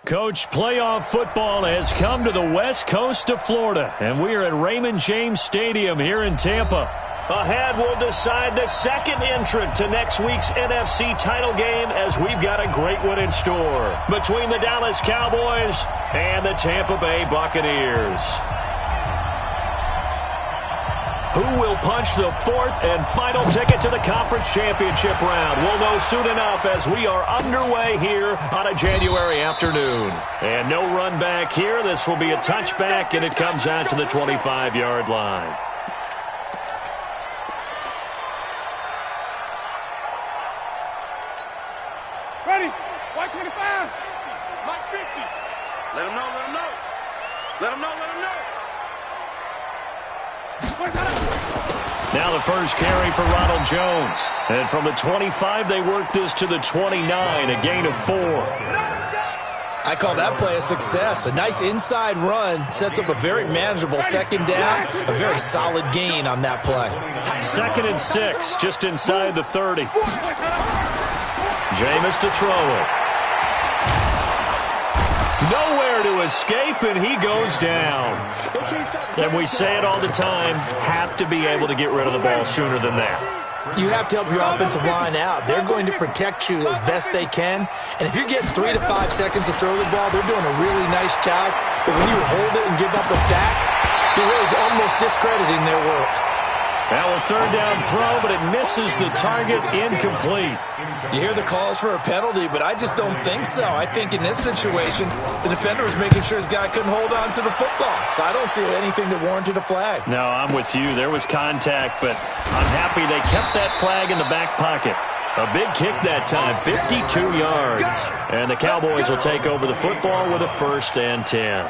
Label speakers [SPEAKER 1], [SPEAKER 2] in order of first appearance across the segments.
[SPEAKER 1] Coach, playoff football has come to the west coast of Florida, and we are at Raymond James Stadium here in Tampa. Ahead, we'll decide the second entrant to next week's NFC title game, as we've got a great one in store between the Dallas Cowboys and the Tampa Bay Buccaneers. Who will punch the fourth and final ticket to the conference championship round? We'll know soon enough as we are underway here on a January afternoon. And no run back here. This will be a touchback, and it comes out to the 25-yard line.
[SPEAKER 2] Ready? White 25. Mike 50. Let him know, let him know. Let him know, let him know.
[SPEAKER 1] Now the first carry for Ronald Jones. And from the 25, they work this to the 29, a gain of 4.
[SPEAKER 3] I call that play a success. A nice inside run sets up a very manageable second down, a very solid gain on that play.
[SPEAKER 1] 2nd and 6, just inside the 30. Jameis to throw it. Nowhere to escape, and he goes down. And we say it all the time, have to be able to get rid of the ball sooner than that.
[SPEAKER 3] You have to help your offensive line out. They're going to protect you as best they can. And if you're getting 3 to 5 seconds to throw the ball, they're doing a really nice job. But when you hold it and give up a sack, you're really almost discrediting their work.
[SPEAKER 1] Now a third down throw, but it misses the target, incomplete.
[SPEAKER 3] You hear the calls for a penalty, but I just don't think so. I think in this situation, the defender was making sure his guy couldn't hold on to the football. So I don't see anything that warranted a flag.
[SPEAKER 1] No, I'm with you. There was contact, but I'm happy they kept that flag in the back pocket. A big kick that time, 52 yards. And the Cowboys will take over the football with a 1st and 10.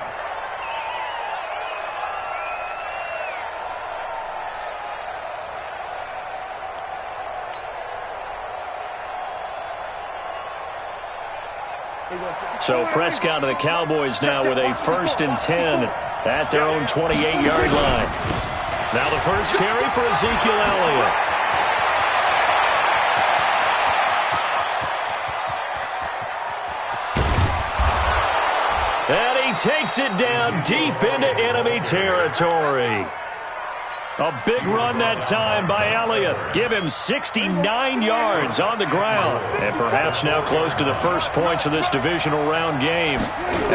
[SPEAKER 1] So Prescott and the Cowboys now with a 1st and 10 at their own 28-yard line. Now the first carry for Ezekiel Elliott. And he takes it down deep into enemy territory. A big run that time by Elliott. Give him 69 yards on the ground. And perhaps now close to the first points of this divisional round game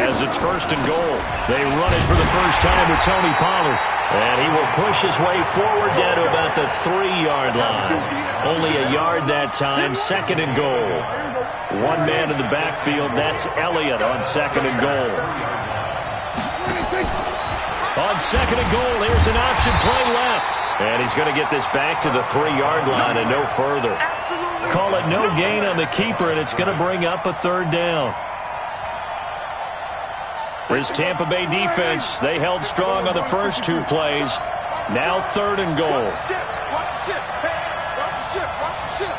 [SPEAKER 1] as it's 1st and goal. They run it for the first time with Tony Pollard. And he will push his way forward down to about the 3-yard line. Only a yard that time, 2nd and goal. One man in the backfield, that's Elliott on 2nd and goal. On 2nd and goal, here's an option play left. And he's going to get this back to the 3-yard line and no further. Call it no gain on the keeper, and it's going to bring up a 3rd down. This Tampa Bay defense, they held strong on the first 2 plays. Now 3rd and goal.
[SPEAKER 2] Watch the ship. Watch the ship. Hey, watch the ship. Watch the ship.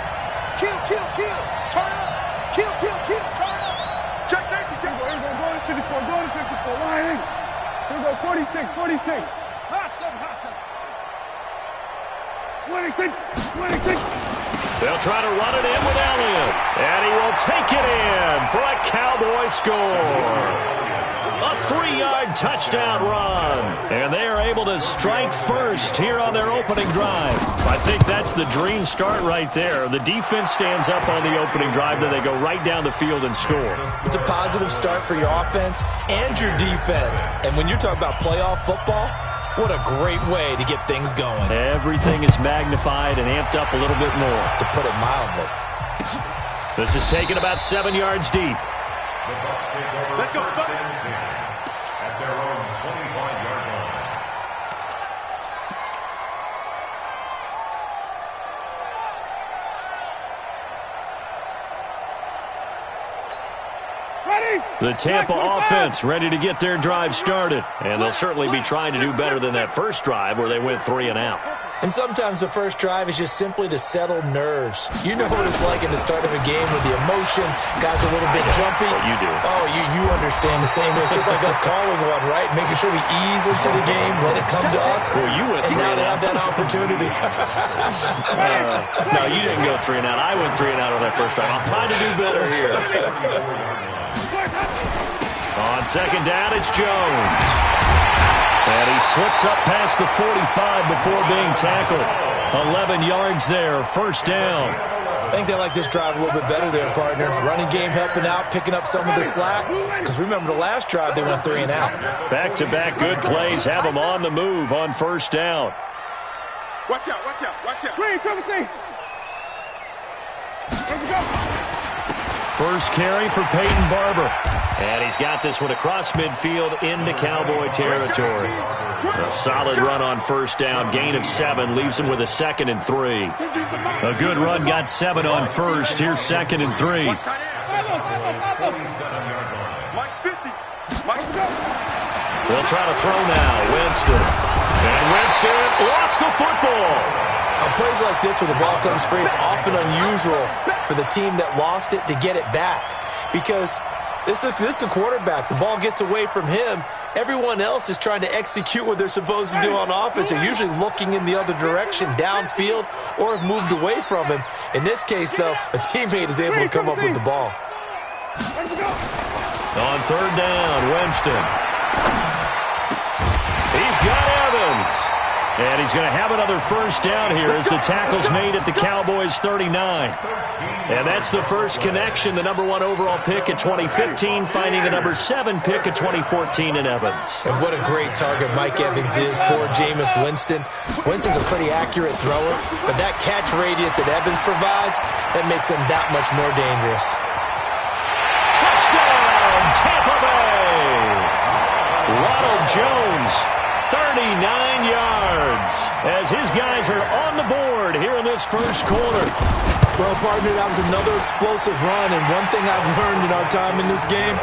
[SPEAKER 2] Kill, kill, kill. Turn up. Kill, kill, kill. Turn up. Check safety. Check. Go to 54. Go to 54. Line. Here we go. 46. 46. Hot 7. Hot 7. 26. 26.
[SPEAKER 1] They'll try to run it in with Elliott. And he will take it in for a Cowboy score. A 3-yard touchdown run. And they are able to strike first here on their opening drive. I think that's the dream start right there. The defense stands up on the opening drive, then they go right down the field and score.
[SPEAKER 3] It's a positive start for your offense and your defense. And when you're talking about playoff football, what a great way to get things going.
[SPEAKER 1] Everything is magnified and amped up a little bit more.
[SPEAKER 3] To put it mildly.
[SPEAKER 1] This is taken about 7 yards deep.
[SPEAKER 2] Let's go.
[SPEAKER 4] At their own 25-yard line.
[SPEAKER 1] The Tampa offense ready to get their drive started. And they'll certainly be trying to do better than that first drive where they went 3 and out.
[SPEAKER 3] And sometimes the first drive is just simply to settle nerves. You know what it's like at the start of a game with the emotion. Guys are a little bit jumpy.
[SPEAKER 1] Well, you do.
[SPEAKER 3] Oh, you understand the same. It's just like us calling one, right? Making sure we ease into the game, let it come to us.
[SPEAKER 1] Well, you went 3
[SPEAKER 3] and now
[SPEAKER 1] and
[SPEAKER 3] they
[SPEAKER 1] out.
[SPEAKER 3] have that opportunity.
[SPEAKER 1] No, you didn't go 3 and out. I went 3 and out on that first drive. I'm trying to do better here. On second down, it's Jones. And he slips up past the 45 before being tackled. 11 yards there, first down.
[SPEAKER 3] I think they like this drive a little bit better there, partner. Running game helping out, picking up some of the slack. Because remember the last drive, they went 3 and out.
[SPEAKER 1] Back-to-back good plays have them on the move on first down.
[SPEAKER 2] Watch out, watch out, watch out. Green, Timothy. Let's go.
[SPEAKER 1] First carry for Peyton Barber. And he's got this one across midfield into Cowboy territory. A solid run on first down. Gain of 7 leaves him with a 2nd and 3. A good run got 7 on first. Here's 2nd and 3.
[SPEAKER 2] Mike 50. Mike, go.
[SPEAKER 1] They'll try to throw now. Winston. And Winston lost the football.
[SPEAKER 3] On plays like this where the ball comes free, it's often unusual for the team that lost it to get it back. Because this is the quarterback. The ball gets away from him. Everyone else is trying to execute what they're supposed to do on offense. They're usually looking in the other direction, downfield, or have moved away from him. In this case, though, a teammate is able to come up with the ball.
[SPEAKER 1] On third down, Winston. He's got Evans. And he's going to have another first down here as the tackle's made at the Cowboys' 39. And that's the first connection, the number 1 overall pick at 2015, finding the number 7 pick at 2014 in Evans.
[SPEAKER 3] And what a great target Mike Evans is for Jameis Winston. Winston's a pretty accurate thrower, but that catch radius that Evans provides, that makes him that much more dangerous.
[SPEAKER 1] Touchdown, Tampa Bay! Ronald Jones, 39 yards, as his guys are on the board here in this first quarter.
[SPEAKER 3] Well, partner, that was another explosive run, and one thing I've learned in our time in this game,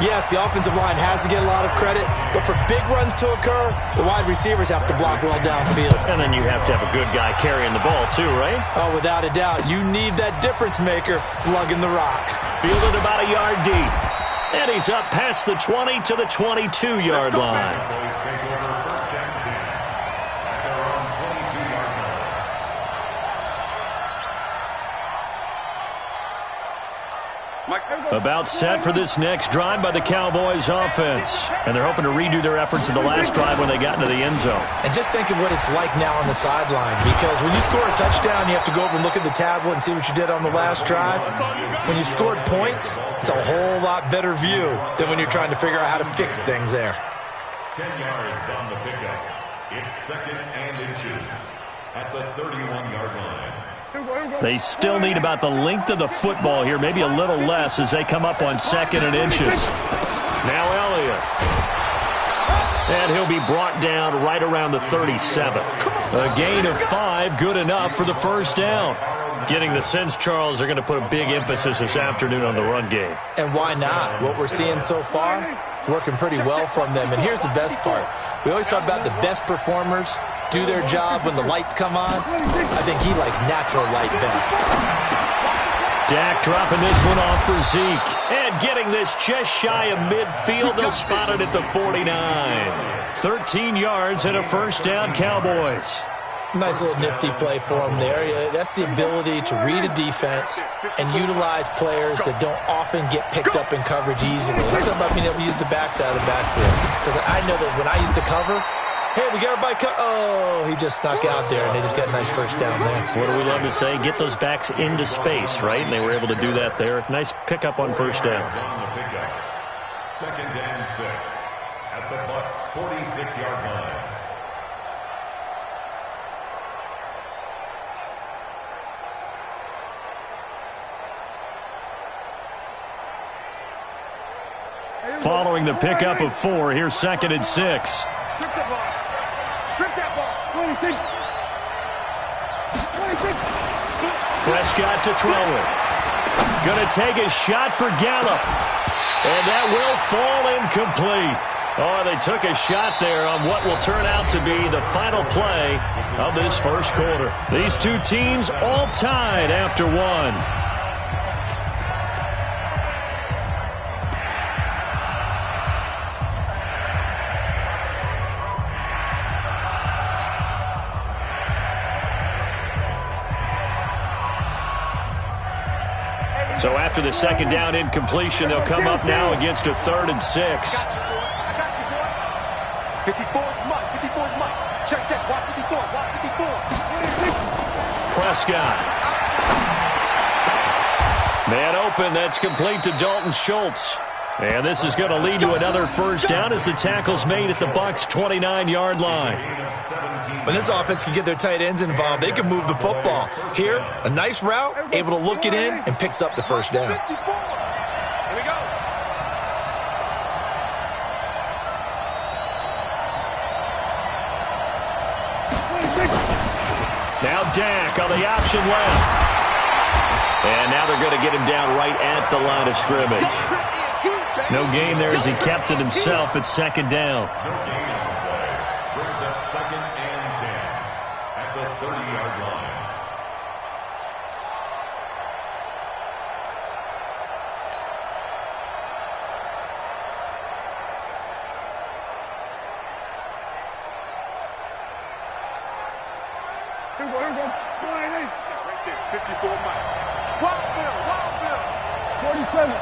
[SPEAKER 3] yes, the offensive line has to get a lot of credit, but for big runs to occur, the wide receivers have to block well downfield.
[SPEAKER 1] And then you have to have a good guy carrying the ball too, right?
[SPEAKER 3] Oh, without a doubt. You need that difference maker lugging the rock.
[SPEAKER 1] Fielded about a yard deep. And he's up past the 20 to the 22-yard line. About set for this next drive by the Cowboys offense. And they're hoping to redo their efforts in the last drive when they got into the end zone.
[SPEAKER 3] And just think of what it's like now on the sideline. Because when you score a touchdown, you have to go over and look at the tablet and see what you did on the last drive. When you scored points, it's a whole lot better view than when you're trying to figure out how to fix things there.
[SPEAKER 4] 10 yards on the pickup. It's 2nd and inches at the 31-yard line.
[SPEAKER 1] They still need about the length of the football here, maybe a little less as they come up on 2nd and inches. Now Elliott. And he'll be brought down right around the 37. A gain of 5, good enough for the first down. Getting the sense, Charles, they're going to put a big emphasis this afternoon on the run game.
[SPEAKER 3] And why not? What we're seeing so far, it's working pretty well from them. And here's the best part. We always talk about the best performers do their job when the lights come on. I think he likes natural light best.
[SPEAKER 1] Dak dropping this one off for Zeke. And getting this just shy of midfield. They'll spot it at the 49. 13 yards and a first down, Cowboys.
[SPEAKER 3] Nice little nifty play for him there. That's the ability to read a defense and utilize players that don't often get picked up in coverage easily. I'm talking about being able to use the backside of the backfield. Because I know that when I used to cover, hey, we got everybody oh, he just snuck out there, and they just got a nice first down there.
[SPEAKER 1] What do we love to say? Get those backs into space, right? And they were able to do that there. Nice pickup on first down.
[SPEAKER 4] 2nd and 6 at the Bucs' 46-yard line.
[SPEAKER 1] Following the pickup of 4, here's 2nd and 6.
[SPEAKER 2] Strip the ball. Strip that ball. 26. 26.
[SPEAKER 1] Prescott to throw it. Gonna take a shot for Gallup. And that will fall incomplete. Oh, they took a shot there on what will turn out to be the final play of this first quarter. These two teams all tied after 1. So after the second down incompletion. They'll come up now against a 3rd and 6.
[SPEAKER 2] I got you, boy. 54's Mike. 54's Mike. Check. Watch 54. Watch 54.
[SPEAKER 1] Prescott. Man open. That's complete to Dalton Schultz. And this is going to lead to another first down as the tackle's made at the Bucs' 29-yard line.
[SPEAKER 3] When this offense can get their tight ends involved, they can move the football. Here, a nice route, able to look it in, and picks up the first down.
[SPEAKER 2] 54. Here we go.
[SPEAKER 1] Now Dak on the option left. And now they're going to get him down right at the line of scrimmage. No gain there as he kept it himself at second down.
[SPEAKER 4] Brings up 2nd and 10 at the 30-yard line.
[SPEAKER 2] Here we go. Right there. 54 Mike. Wild Bill. 47.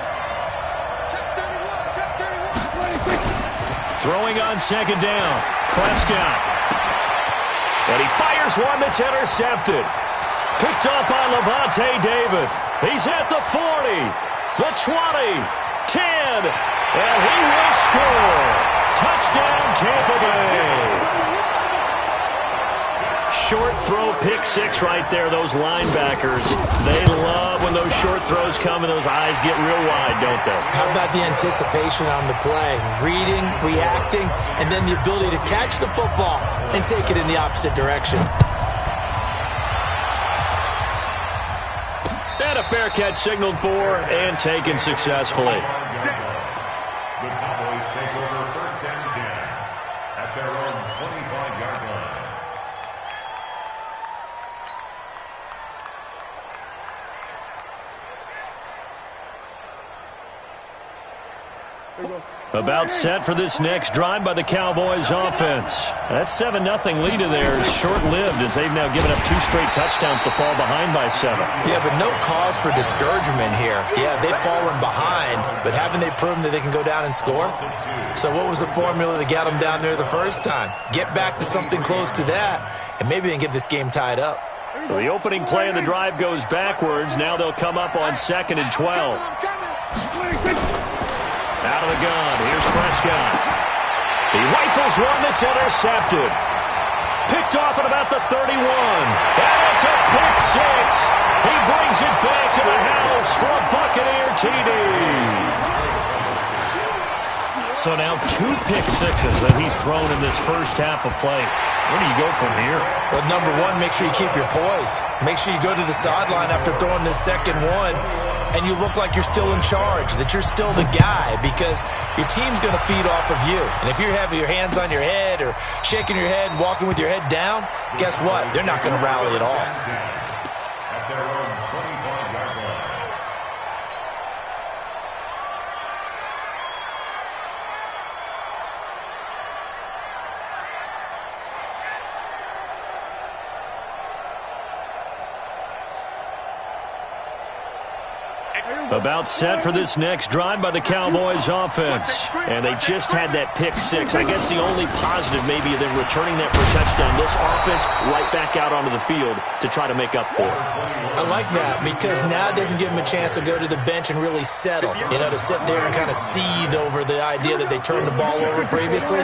[SPEAKER 1] Throwing on second down, Prescott. And he fires one that's intercepted. Picked up by Levante David. He's at the 40, the 20, 10, and he will score. Touchdown, Tampa Bay. Short throw, pick 6 right there. Those linebackers, they love when those short throws come and those eyes get real wide, don't they?
[SPEAKER 3] How about the anticipation on the play? Reading, reacting, and then the ability to catch the football and take it in the opposite direction.
[SPEAKER 1] And a fair catch signaled for and taken successfully.
[SPEAKER 4] The Cowboys take over 1st and 10 at their own 25-yard line.
[SPEAKER 1] About set for this next drive by the Cowboys offense. That 7-0 lead of theirs short-lived as they've now given up 2 straight touchdowns to fall behind by 7.
[SPEAKER 3] Yeah, but no cause for discouragement here. Yeah, they've fallen behind, but haven't they proven that they can go down and score? So what was the formula that got them down there the first time? Get back to something close to that, and maybe they can get this game tied up.
[SPEAKER 1] So the opening play of the drive goes backwards. Now they'll come up on 2nd and 12. Out of the gun, here's Prescott. He rifles one that's intercepted. Picked off at about the 31. And it's a pick 6. He brings it back to the house for a Buccaneer TD. So now 2 pick 6s that he's thrown in this first half of play. Where do you go from here?
[SPEAKER 3] Well, number one, make sure you keep your poise. Make sure you go to the sideline after throwing this second one, and you look like you're still in charge, that you're still the guy, because your team's going to feed off of you. And if you're having your hands on your head or shaking your head and walking with your head down, guess what? They're not going to rally at all.
[SPEAKER 4] At their own 25-yard line.
[SPEAKER 1] About set for this next drive by the Cowboys offense. And they just had that pick 6. I guess the only positive maybe of them returning that for a touchdown. This offense right back out onto the field to try to make up for it.
[SPEAKER 3] I like that because now it doesn't give them a chance to go to the bench and really settle. You know, to sit there and kind of seethe over the idea that they turned the ball over previously.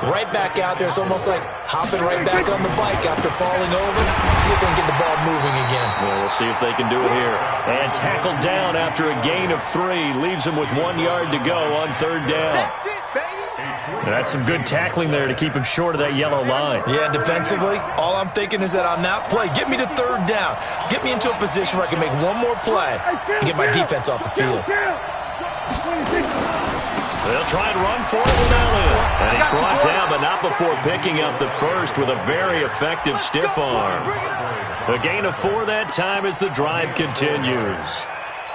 [SPEAKER 3] Right back out there. It's almost like hopping right back on the bike after falling over. See if they can get the ball moving again.
[SPEAKER 1] Well, we'll see if they can do it here. And tackled down after a gain of 3. Leaves him with 1 yard to go on 3rd down.
[SPEAKER 2] That's it, baby.
[SPEAKER 1] That's some good tackling there to keep him short of that yellow line.
[SPEAKER 3] Yeah, defensively, all I'm thinking is that on that play, get me to 3rd down. Get me into a position where I can make one more play and get my defense off the field.
[SPEAKER 1] They'll try and run for it with Elliott. And he's brought down, but not before picking up the first with a very effective stiff arm. A gain of 4 that time as the drive continues.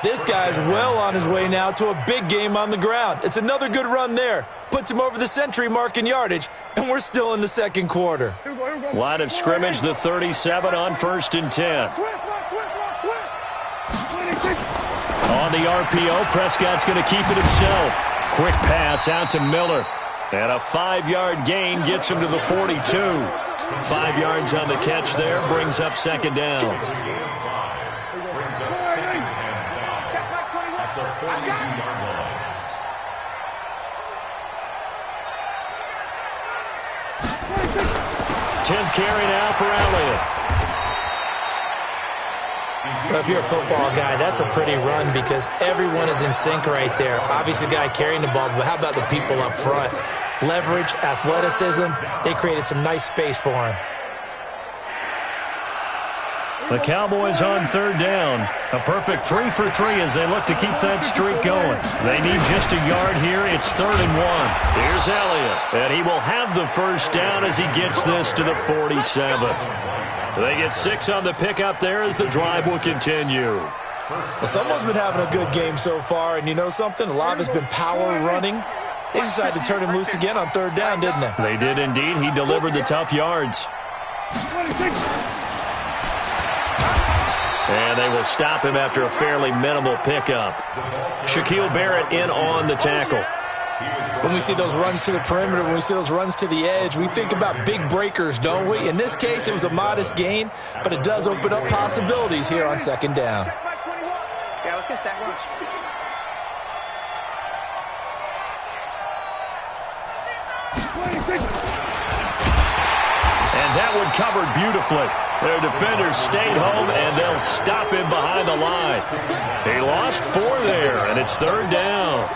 [SPEAKER 3] This guy's well on his way now to a big game on the ground. It's another good run there. Puts him over the century mark in yardage, and we're still in the second quarter.
[SPEAKER 1] Line of scrimmage, the 37 on 1st and 10. On the RPO. Prescott's going to keep it himself. Quick pass out to Miller. And a 5-yard gain gets him to the 42. 5 yards on the catch there, brings up second down.
[SPEAKER 4] Brings up second and down at the 42-yard line.
[SPEAKER 1] 10th carry now for Elliott.
[SPEAKER 3] Well, if you're a football guy, that's a pretty run because everyone is in sync right there. Obviously, the guy carrying the ball, but how about the people up front? Leverage, athleticism, they created some nice space for him.
[SPEAKER 1] The Cowboys on third down. A perfect 3 for 3 as they look to keep that streak going. They need just a yard here. It's 3rd and 1. Here's Elliott, and he will have the first down as he gets this to the 47. They get 6 on the pickup there as the drive will continue.
[SPEAKER 3] Well, someone's been having a good game so far, and you know something? A lot of it's been power running. They decided to turn him loose again on third down, didn't they?
[SPEAKER 1] They did indeed. He delivered the tough yards. And they will stop him after a fairly minimal pickup. Shaquille Barrett in on the tackle.
[SPEAKER 3] When we see those runs to the perimeter, when we see those runs to the edge, we think about big breakers, don't we? In this case, it was a modest gain, but it does open up possibilities here on second down.
[SPEAKER 2] Yeah, let's get sack lunch.
[SPEAKER 1] And that one covered beautifully. Their defenders stayed home, and they'll stop him behind the line. He lost 4 there, and it's 3rd down.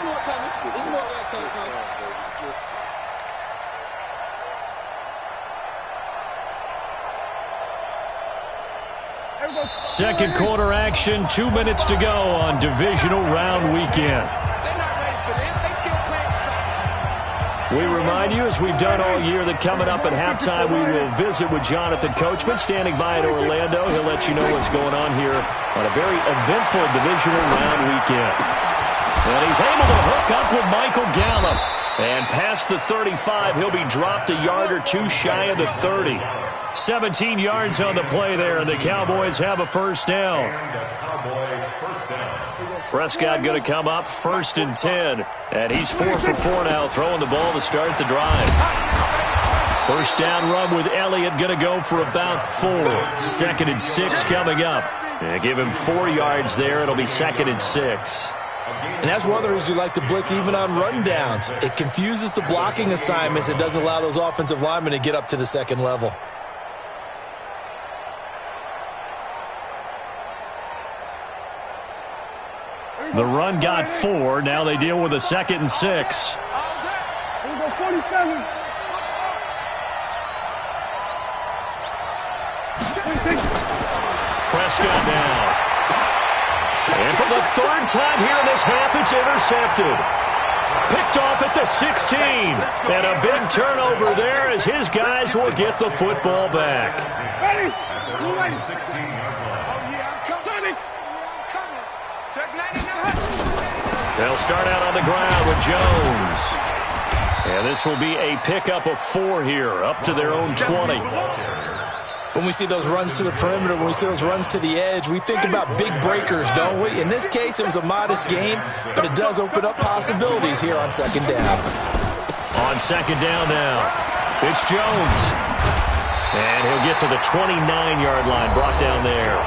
[SPEAKER 1] Second quarter action, 2 minutes to go on divisional round weekend. We remind you, as we've done all year, that coming up at halftime, we will visit with Jonathan Coachman, standing by in Orlando. He'll let you know what's going on here on a very eventful divisional round weekend. And he's able to hook up with Michael Gallup. And past the 35, he'll be dropped a yard or two shy of the 30. 17 yards on the play there, and the Cowboys have a first down. Prescott going to come up 1st and 10. And he's 4 for 4 now, throwing the ball to start the drive. First down run with Elliott going to go for about 4. 2nd and 6 coming up. And give him 4 yards there. It'll be 2nd and 6.
[SPEAKER 3] And that's one of the reasons you like to blitz even on run downs. It confuses the blocking assignments. It doesn't allow those offensive linemen to get up to the second level.
[SPEAKER 1] The run got 4. Now they deal with a 2nd and 6.
[SPEAKER 2] Here we go, 47.
[SPEAKER 1] Prescott now. And for the 3rd time here in this half, it's intercepted. Picked off at the 16. And a big turnover there as his guys will get the football back.
[SPEAKER 2] Ready?
[SPEAKER 1] They'll start out on the ground with Jones. And this will be a pickup of 4 here, up to their own 20.
[SPEAKER 3] When we see those runs to the perimeter, when we see those runs to the edge, we think about big breakers, don't we? In this case, it was a modest gain, but it does open up possibilities here on second down.
[SPEAKER 1] On second down now, it's Jones. And he'll get to the 29-yard line, brought down there.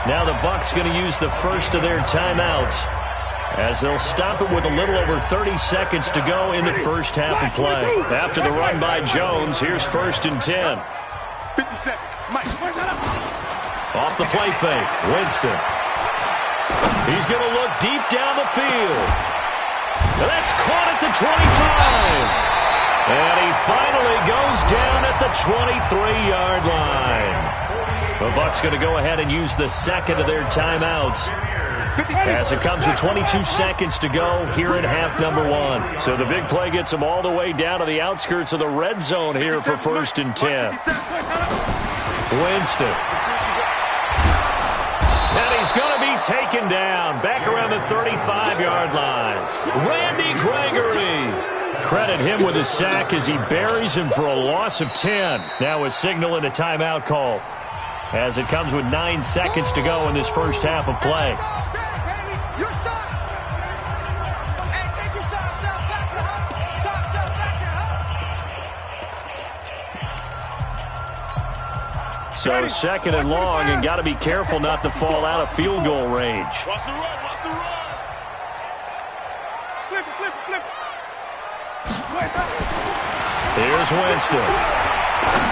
[SPEAKER 1] Now the Bucs going to use the first of their timeouts, as they'll stop it with a little over 30 seconds to go in the first half of play. After the run by Jones, here's 1st and 10.
[SPEAKER 2] 57. Mike.
[SPEAKER 1] Off the play fake, Winston. He's going to look deep down the field. And that's caught at the 25. And he finally goes down at the 23-yard line. The Bucs going to go ahead and use the second of their timeouts, as it comes with 22 seconds to go here in half number 1. So the big play gets them all the way down to the outskirts of the red zone here for 1st and 10. Winston. And he's going to be taken down back around the 35-yard line. Randy Gregory. Credit him with a sack as he buries him for a loss of 10. Now a signal and a timeout call, as it comes with 9 seconds to go in this first half of play.
[SPEAKER 2] Your shot. Hey, take your shots out. Back to her. Shots out. Back to her.
[SPEAKER 1] So second and long, and got to be careful not to fall out of field goal range.
[SPEAKER 2] Watch the run. Watch the run. Flip it, flip it, flip it.
[SPEAKER 1] Here's Winston.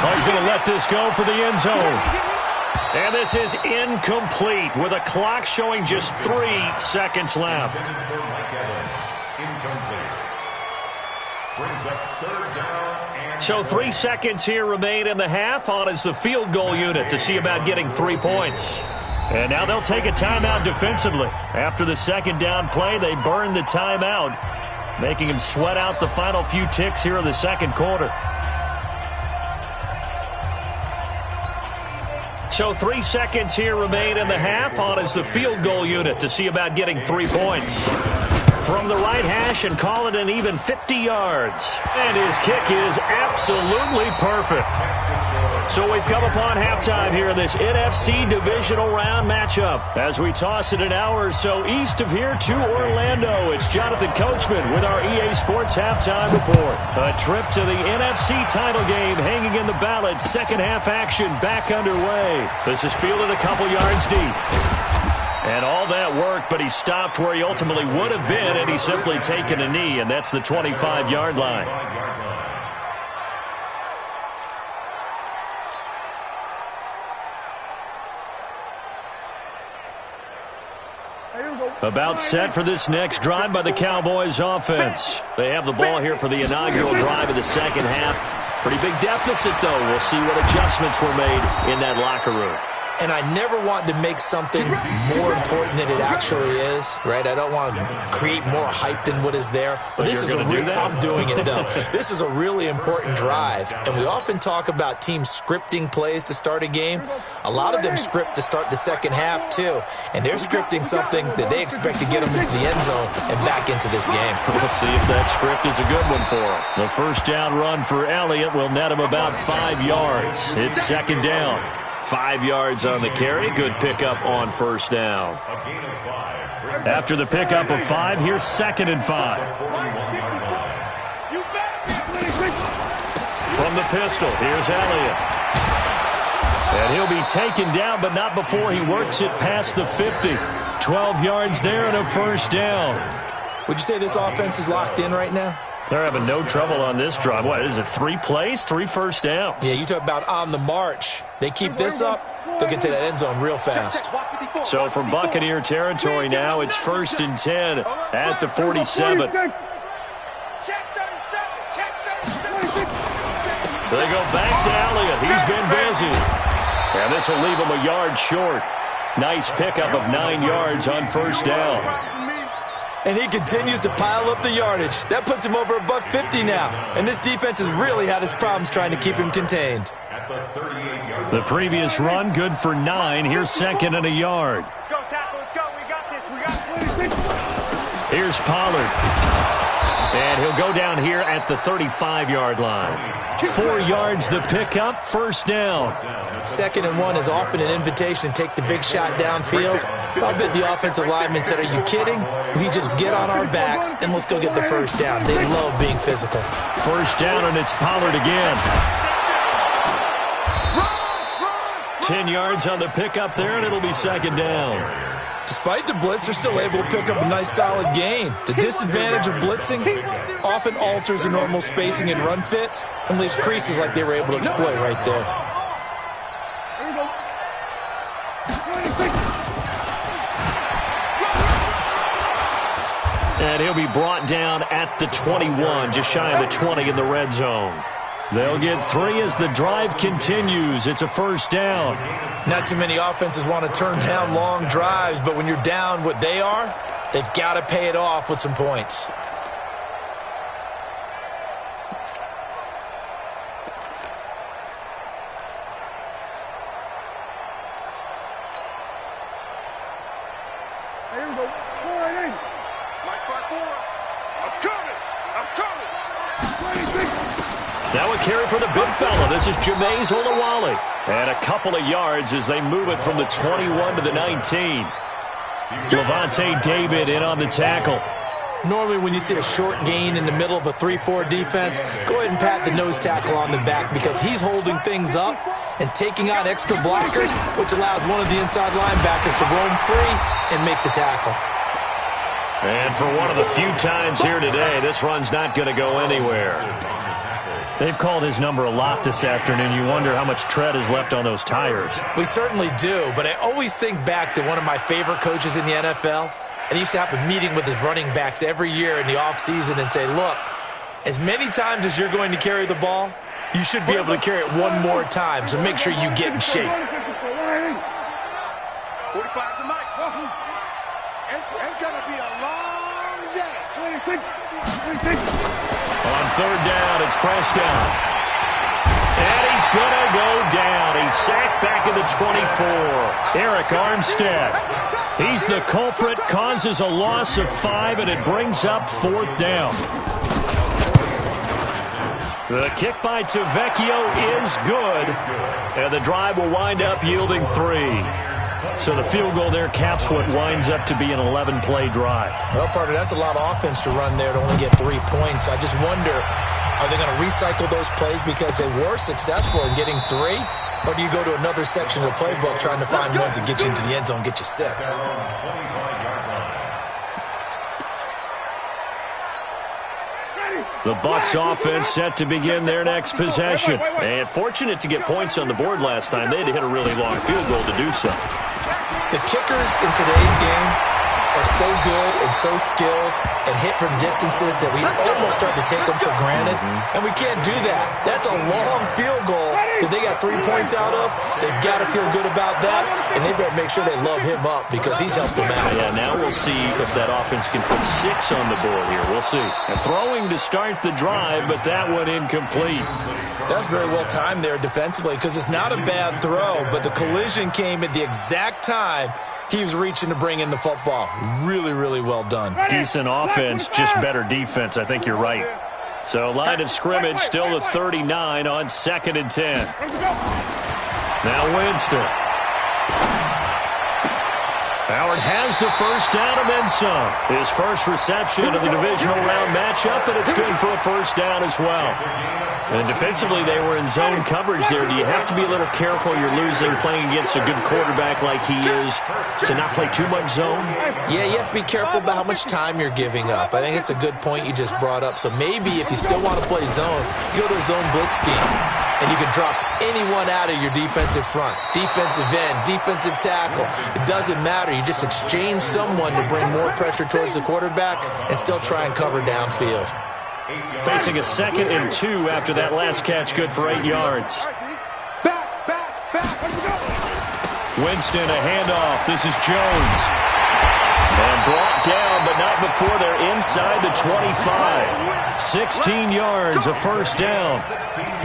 [SPEAKER 1] Oh, he's going to let this go for the end zone. And this is incomplete with a clock showing just 3 seconds left. So 3 seconds here remain in the half. On is the field goal unit to see about getting 3 points. And now they'll take a timeout defensively. After the second down play, they burn the timeout, making him sweat out the final few ticks here in the second quarter. So 3 seconds here remain in the half. On is the field goal unit to see about getting 3 points. From the right hash and call it an even 50 yards. And his kick is absolutely perfect. So we've come upon halftime here in this NFC divisional round matchup. As we toss it an hour or so east of here to Orlando, it's Jonathan Coachman with our EA Sports Halftime Report. A trip to the NFC title game hanging in the balance. Second half action back underway. This is fielded a couple yards deep. And all that work, but he stopped where he ultimately would have been, and he's simply taken a knee, and that's the 25-yard line. About set for this next drive by the Cowboys offense. They have the ball here for the inaugural drive of the second half. Pretty big deficit, though. We'll see what adjustments were made in that locker room.
[SPEAKER 3] And I never want to make something more important than it actually is, right? I don't want to create more hype than what is there. But this is I'm doing it, though. This is a really important drive. And we often talk about teams scripting plays to start a game. A lot of them script to start the second half, too. And they're scripting something that they expect to get them into the end zone and back into this game.
[SPEAKER 1] We'll see if that script is a good one for them. The first down run for Elliott will net him about 5 yards. It's second down. 5 yards on the carry. Good pickup on first down. After the pickup of 5, here's second and 5. From the pistol, here's Elliott. And he'll be taken down, but not before he works it past the 50. 12 yards there and a first down.
[SPEAKER 3] Would you say this offense is locked in right now?
[SPEAKER 1] They're having no trouble on this drive. What is it, 3 plays, 3 first downs?
[SPEAKER 3] Yeah, you talk about on the march. They keep this up, they'll get to that end zone real fast.
[SPEAKER 1] So from Buccaneer territory now, it's first and 10 at the 47. They go back to Elliott. He's been busy. And this will leave him a yard short. Nice pickup of 9 yards on first down.
[SPEAKER 3] And he continues to pile up the yardage. That puts him over $150 now. And this defense has really had its problems trying to keep him contained.
[SPEAKER 1] The previous run, good for 9. Here's second and a yard.
[SPEAKER 2] Let's go, tackle. Let's go. We got this. We got this.
[SPEAKER 1] Here's Pollard. And he'll go down here at the 35-yard line. 4 yards the pickup, first down.
[SPEAKER 3] Second and 1 is often an invitation to take the big shot downfield. I bet the offensive lineman said, are you kidding? We just get on our backs and let's go get the first down. They love being physical.
[SPEAKER 1] First down, and it's Pollard again. 10 yards on the pickup there, and it'll be second down.
[SPEAKER 3] Despite the blitz, they're still able to pick up a nice solid gain. The disadvantage of blitzing often alters the normal spacing and run fits and leaves creases like they were able to exploit right there.
[SPEAKER 1] And he'll be brought down at the 21, just shy of the 20 in the red zone. They'll get 3 as the drive continues. It's a first down.
[SPEAKER 3] Not too many offenses want to turn down long drives, but when you're down what they are, they've got to pay it off with some points.
[SPEAKER 2] Here we go. 4-8. Mike 5-4. I'm coming. I'm coming. 26.
[SPEAKER 1] Now a carry for the big fella. This is Jameis Olawale. And a couple of yards as they move it from the 21 to the 19. Levante David in on the tackle.
[SPEAKER 3] Normally when you see a short gain in the middle of a 3-4 defense, go ahead and pat the nose tackle on the back because he's holding things up and taking on extra blockers, which allows one of the inside linebackers to roam free and make the tackle.
[SPEAKER 1] And for one of the few times here today, this run's not going to go anywhere. They've called his number a lot this afternoon. You wonder how much tread is left on those tires.
[SPEAKER 3] We certainly do, but I always think back to one of my favorite coaches in the NFL. And he used to have a meeting with his running backs every year in the offseason and say, look, as many times as you're going to carry the ball, you should be able to carry it one more time, so make sure you get in shape.
[SPEAKER 2] 45 to Mike. It's going to be a long day.
[SPEAKER 1] On third down, it's Prescott. And he's going to go down. He's sacked back at the 24. Eric Armstead. He's the culprit, causes a loss of 5, and it brings up fourth down. The kick by Tavecchio is good, and the drive will wind up yielding 3. So the field goal there caps what winds up to be an 11-play drive.
[SPEAKER 3] Well, partner, that's a lot of offense to run there to only get 3 points. I just wonder, are they going to recycle those plays because they were successful in getting 3? Or do you go to another section of the playbook trying to find ones that get you into the end zone and get you 6?
[SPEAKER 1] The Bucs offense set to begin their next possession. And fortunate to get points on the board last time. They had to hit a really long field goal to do so.
[SPEAKER 3] The kickers in today's game are so good and so skilled and hit from distances that we almost start to take them for granted. And we can't do that. That's a long field goal that they got 3 points out of. They've got to feel good about that, and they better make sure they love him up because he's helped them out.
[SPEAKER 1] Yeah, now we'll see if that offense can put 6 on the board here. We'll see. And throwing to start the drive, but that one incomplete.
[SPEAKER 3] That's very well timed there defensively because it's not a bad throw, but the collision came at the exact time he was reaching to bring in the football. Really, really well done.
[SPEAKER 1] Decent offense, just better defense. I think you're right. So line of scrimmage still the 39 on 2nd and 10. Now Winston. Howard has the first down and then some. His first reception of the divisional round matchup, and it's good for a first down as well. And defensively, they were in zone coverage there. Do you have to be a little careful? You're losing playing against a good quarterback like he is to not play too much zone?
[SPEAKER 3] Yeah, you have to be careful about how much time you're giving up. I think it's a good point you just brought up. So maybe if you still want to play zone, you go to a zone blitz scheme. And you can drop anyone out of your defensive front. Defensive end, defensive tackle. It doesn't matter. You just exchange someone to bring more pressure towards the quarterback and still try and cover downfield.
[SPEAKER 1] Facing a 2nd and 2 after that last catch, good for 8 yards. Winston, a handoff. This is Jones. And brought down, but not before they're inside the 25. 16 yards, a first down.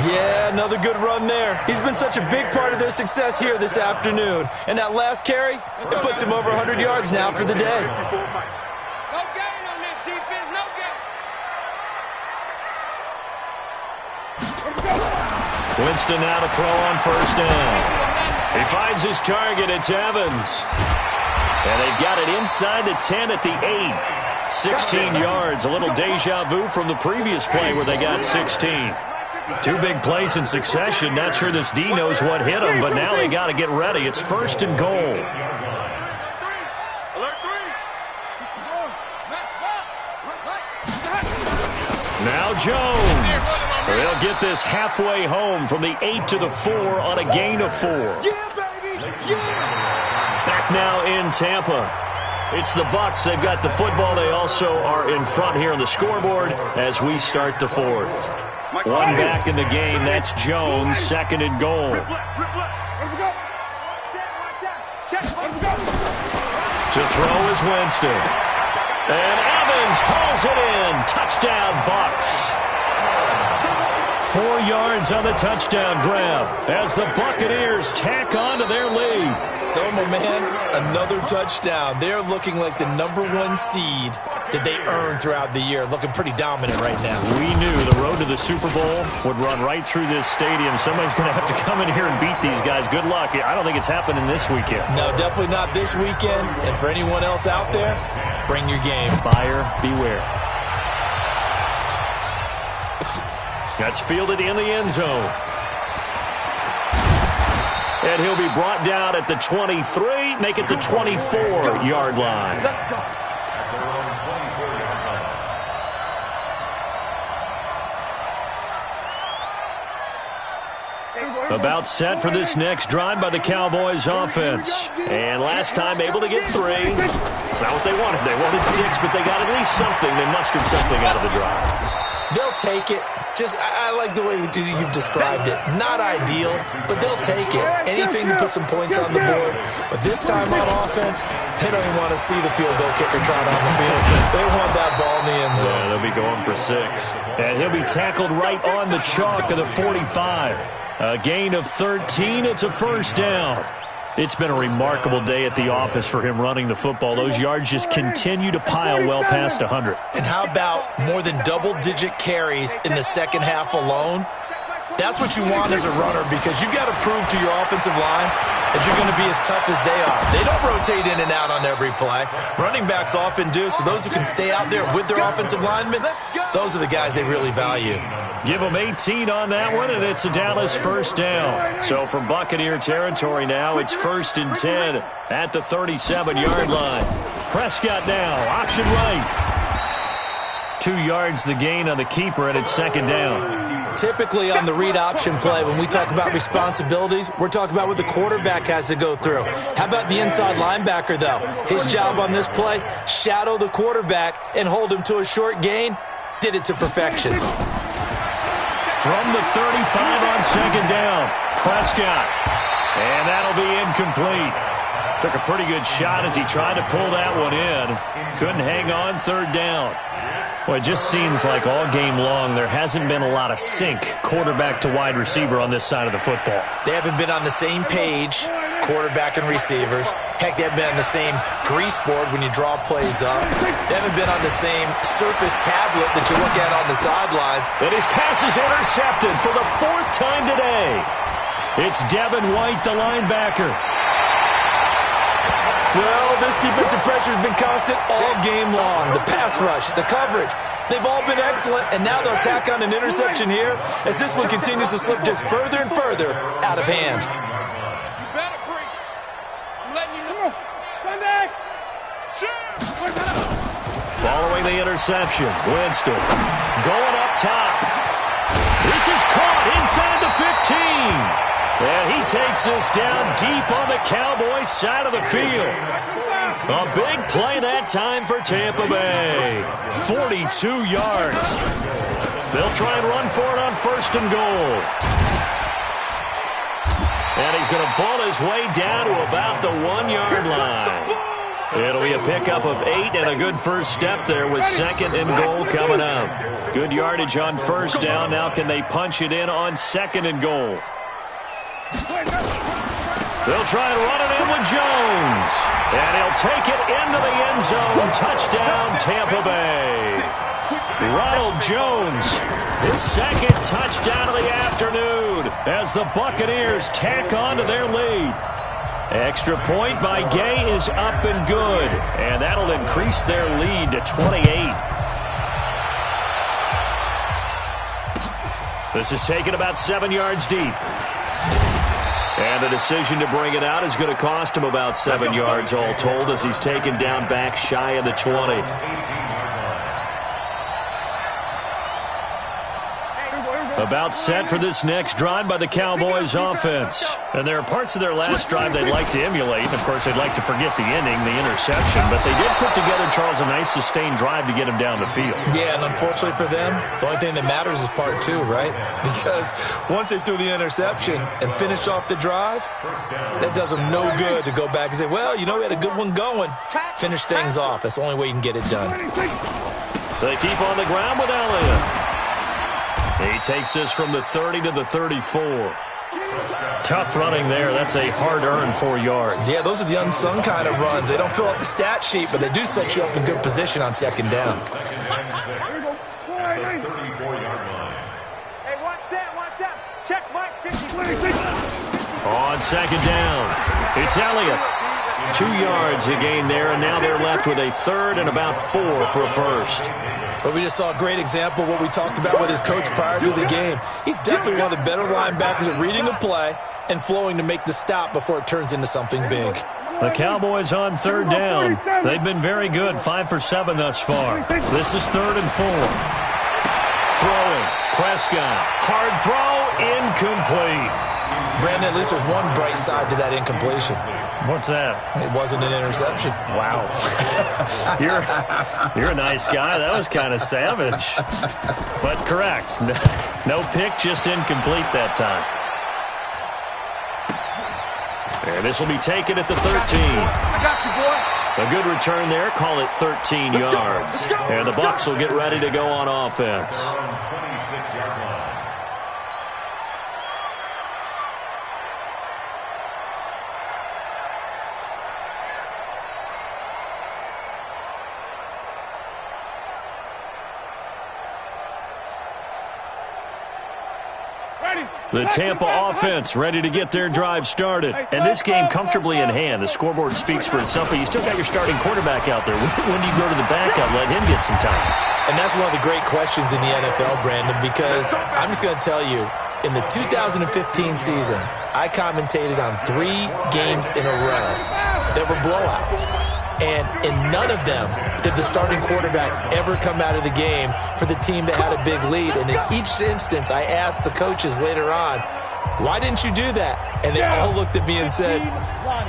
[SPEAKER 3] Yeah, another good run there. He's been such a big part of their success here this afternoon. And that last carry, it puts him over 100 yards now for the day.
[SPEAKER 2] No gain on this defense, no gain.
[SPEAKER 1] Winston now to throw on first down. He finds his target. It's Evans. And they've got it inside the 10 at the 8. 16 yards. A little deja vu from the previous play where they got 16. 2 big plays in succession. Not sure this D knows what hit him, but now they got to get ready. It's 1st and goal. Now Jones. They'll get this halfway home from the 8 to the 4 on a gain of 4. Back now in Tampa. It's the Bucs. They've got the football. They also are in front here on the scoreboard as we start the 4th. 1 back in the game. That's Jones. 2nd and goal. To throw is Winston. And Evans hauls it in. Touchdown, Bucs. 4 yards on the touchdown grab as the Buccaneers tack on to their lead.
[SPEAKER 3] So, my man, another touchdown. They're looking like the #1 seed that they earned throughout the year. Looking pretty dominant right now.
[SPEAKER 1] We knew the road to the Super Bowl would run right through this stadium. Somebody's going to have to come in here and beat these guys. Good luck. I don't think it's happening this weekend.
[SPEAKER 3] No, definitely not this weekend. And for anyone else out there, bring your game.
[SPEAKER 1] Buyer beware. That's fielded in the end zone. And he'll be brought down at the 23, make it the 24-yard line.
[SPEAKER 2] Let's go.
[SPEAKER 1] About set for this next drive by the Cowboys offense. And last time able to get 3. It's not what they wanted. They wanted 6, but they got at least something. They mustered something out of the drive.
[SPEAKER 3] They'll take it. I like the way you've described it. Not ideal, but they'll take it. Anything to put some points on the board. But this time on offense, they don't even want to see the field goal kicker trot on the field. They want that ball in the end zone.
[SPEAKER 1] Yeah, they'll be going for 6. And he'll be tackled right on the chalk of the 45. A gain of 13. It's a first down. It's been a remarkable day at the office for him running the football. Those yards just continue to pile well past 100.
[SPEAKER 3] And how about more than double-digit carries in the second half alone? That's what you want as a runner, because you've got to prove to your offensive line that you're going to be as tough as they are. They don't rotate in and out on every play. Running backs often do, so those who can stay out there with their offensive linemen, those are the guys they really value.
[SPEAKER 1] Give them 18 on that one, and it's a Dallas first down. So from Buccaneer territory now, it's 1st and 10 at the 37-yard line. Prescott now, option right. 2 yards the gain on the keeper, and it's 2nd down.
[SPEAKER 3] Typically on the read option play, when we talk about responsibilities, we're talking about what the quarterback has to go through. How about the inside linebacker, though? His job on this play, shadow the quarterback and hold him to a short gain. Did it to perfection.
[SPEAKER 1] From the 35 on 2nd down, Prescott. And that'll be incomplete. Took a pretty good shot as he tried to pull that one in. Couldn't hang on, 3rd down. Well, it just seems like all game long there hasn't been a lot of sync quarterback to wide receiver on this side of the football.
[SPEAKER 3] They haven't been on the same page, quarterback and receivers. Heck, they haven't been on the same grease board when you draw plays up. They haven't been on the same surface tablet that you look at on the sidelines.
[SPEAKER 1] And his pass is intercepted for the 4th time today. It's Devin White, the linebacker.
[SPEAKER 3] Well, this defensive pressure has been constant all game long. The pass rush, the coverage, they've all been excellent, and now they'll tack on an interception here as this one continues to slip just further and further out of hand.
[SPEAKER 2] You better break. I'm letting you know. Sunday.
[SPEAKER 1] Following the interception, Winston going up top. This is caught inside the 15. And he takes this down deep on the Cowboys side of the field. A big play that time for Tampa Bay. 42 yards. They'll try and run for it on 1st and goal. And he's going to ball his way down to about the 1-yard line. It'll be a pickup of 8 and a good first step there with 2nd and goal coming up. Good yardage on 1st down. Now can they punch it in on 2nd and goal? They'll try and run it in with Jones. And he'll take it into the end zone. Touchdown, Tampa Bay. Ronald Jones, his 2nd touchdown of the afternoon as the Buccaneers tack on to their lead. Extra point by Gay is up and good. And that'll increase their lead to 28. This is taken about 7 yards deep. And the decision to bring it out is going to cost him about 7 yards all told as he's taken down back shy of the 20. About set for this next drive by the Cowboys offense. And there are parts of their last drive they'd like to emulate. Of course, they'd like to forget the ending, the interception. But they did put together, Charles, a nice sustained drive to get him down the field.
[SPEAKER 3] Yeah, and unfortunately for them, the only thing that matters is part 2, right? Because once they threw the interception and finished off the drive, that does them no good to go back and say, well, you know, we had a good one going. Finish things off. That's the only way you can get it done.
[SPEAKER 1] They keep on the ground with Elliott. He He takes this from the 30 to the 34. Tough running there. That's a hard-earned 4 yards.
[SPEAKER 3] Yeah, those are the unsung kind of runs. They don't fill up the stat sheet, but they do set you up in good position on second down.
[SPEAKER 4] Second and 6 at the 34-yard line.
[SPEAKER 2] Hey, watch that. Check Mike 50.
[SPEAKER 1] On second down, it's Elliott. 2 yards a gain there, and now they're left with a third and about 4 for a first.
[SPEAKER 3] But we just saw a great example of what we talked about with his coach prior to the game. He's definitely one of the better linebackers at reading the play and flowing to make the stop before it turns into something big.
[SPEAKER 1] The Cowboys on third down. They've been very good, 5 for 7 thus far. This is 3rd and 4. Throwing, Prescott, hard throw, incomplete.
[SPEAKER 3] Brandon, at least there's one bright side to that incompletion.
[SPEAKER 1] What's that?
[SPEAKER 3] It wasn't an interception.
[SPEAKER 1] Wow. You're a nice guy. That was kind of savage. But correct. No pick, just incomplete that time. And this will be taken at the 13.
[SPEAKER 2] I got you, boy.
[SPEAKER 1] A good return there. Call it 13 yards. And the Bucs will get ready to go on offense.
[SPEAKER 4] 26-yard line.
[SPEAKER 1] The Tampa offense ready to get their drive started. And this game comfortably in hand. The scoreboard speaks for itself, but you still got your starting quarterback out there. When do you go to the backup, let him get some time?
[SPEAKER 3] And that's one of the great questions in the NFL, Brandon, because I'm just going to tell you, in the 2015 season, I commentated on 3 games in a row that were blowouts. And in none of them did the starting quarterback ever come out of the game for the team that had a big lead. And in each instance, I asked the coaches later on, why didn't you do that? And they all looked at me and said,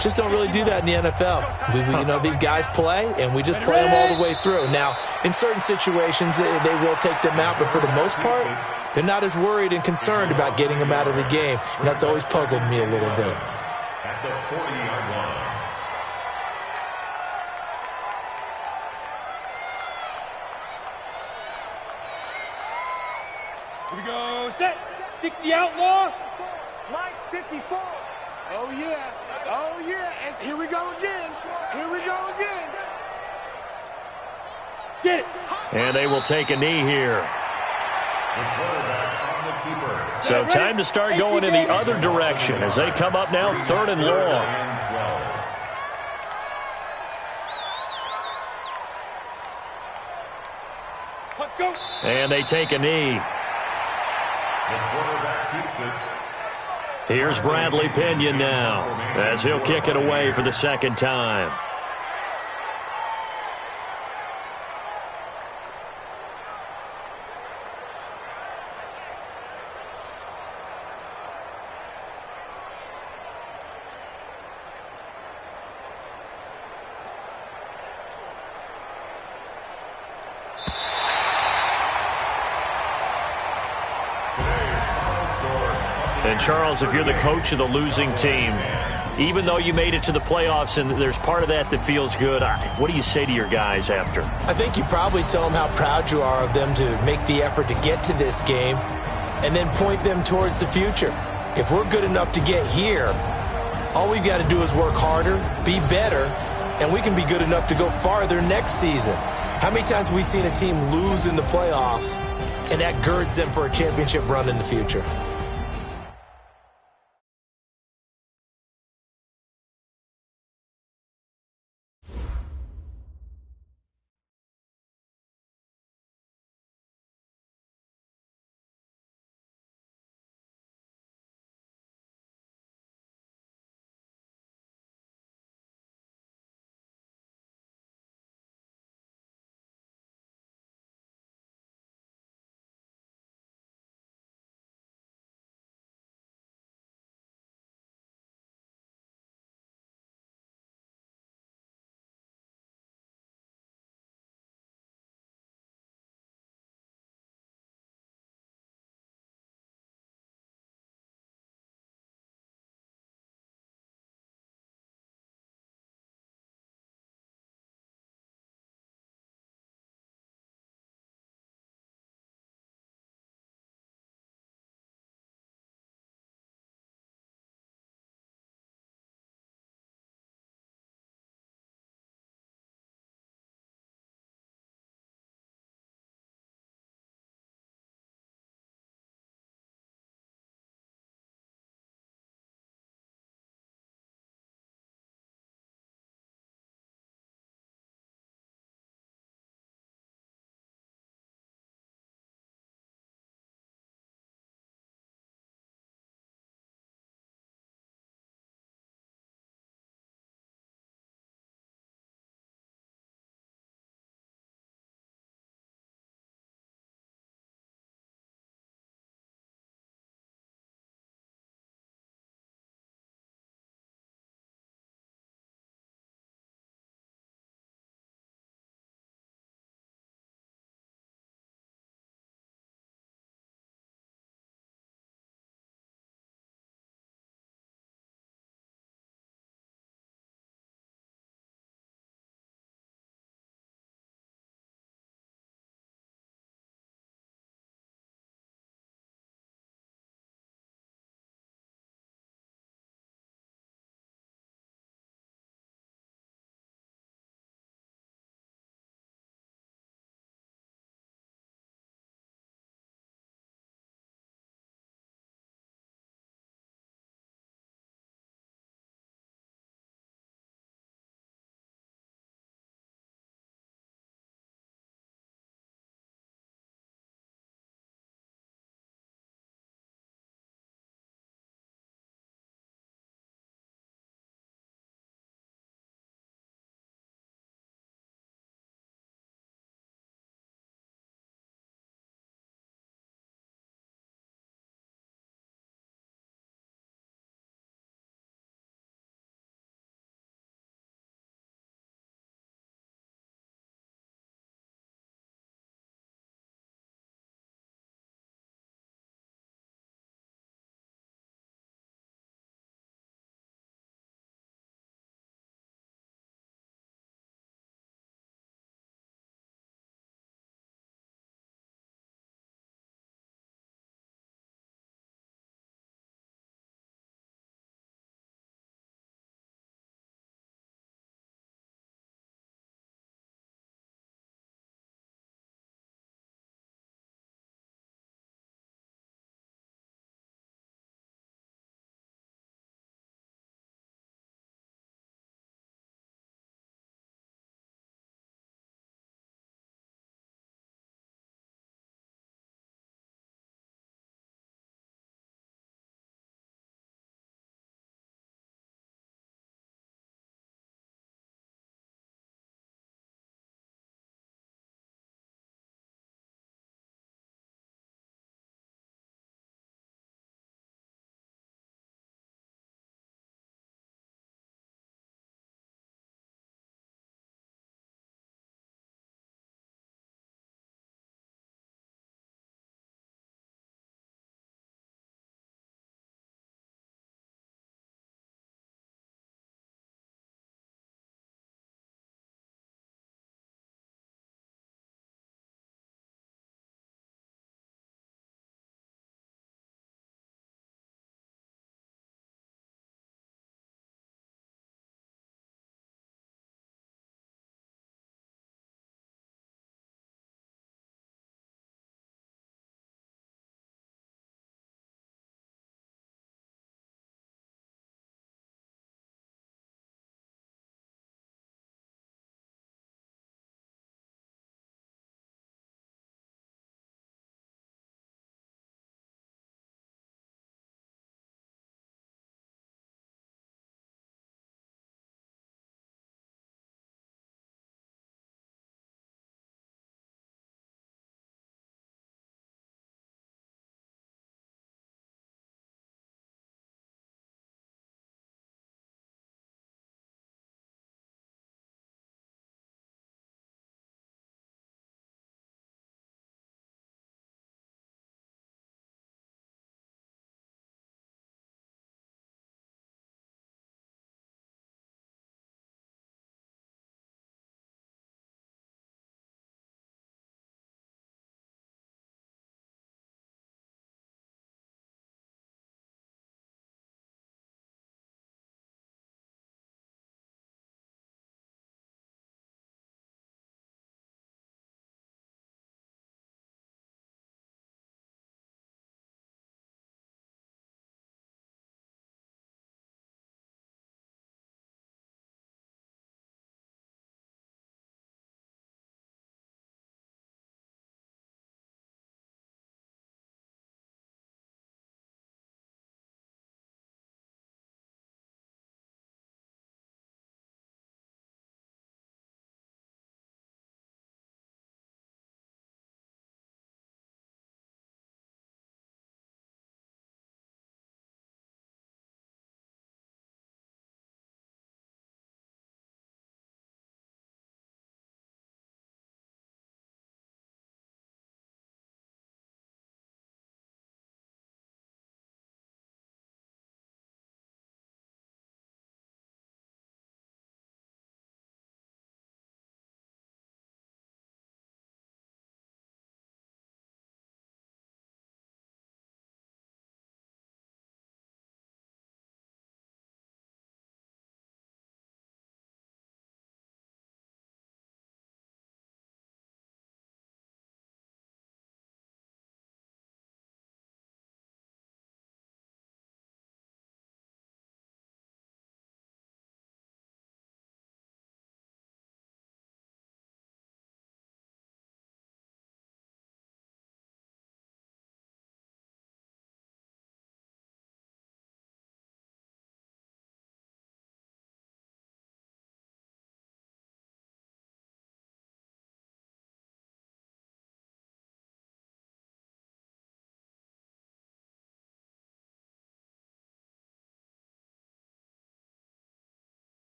[SPEAKER 3] just don't really do that in the NFL. These guys play, and we just play them all the way through. Now, in certain situations, they will take them out, but for the most part, they're not as worried and concerned about getting them out of the game. And that's always puzzled me a little bit.
[SPEAKER 4] At the 40-yard line.
[SPEAKER 2] Here we go. Set. 60 outlaw. Mike 54. Oh, yeah. And here we go again. Get it.
[SPEAKER 1] And they will take a knee here.
[SPEAKER 4] The quarterback on the keeper.
[SPEAKER 1] So time to start going in the other direction as they come up now 3rd and long. And they take a knee.
[SPEAKER 4] The quarterback keeps it.
[SPEAKER 1] Here's Bradley Pinion now as he'll kick it away for the second time. And Charles, if you're the coach of the losing team, even though you made it to the playoffs and there's part of that feels good, what do you say to your guys after?
[SPEAKER 3] I think you probably tell them how proud you are of them to make the effort to get to this game and then point them towards the future. If we're good enough to get here, all we've got to do is work harder, be better, and we can be good enough to go farther next season. How many times have we seen a team lose in the playoffs and that girds them for a championship run in the future?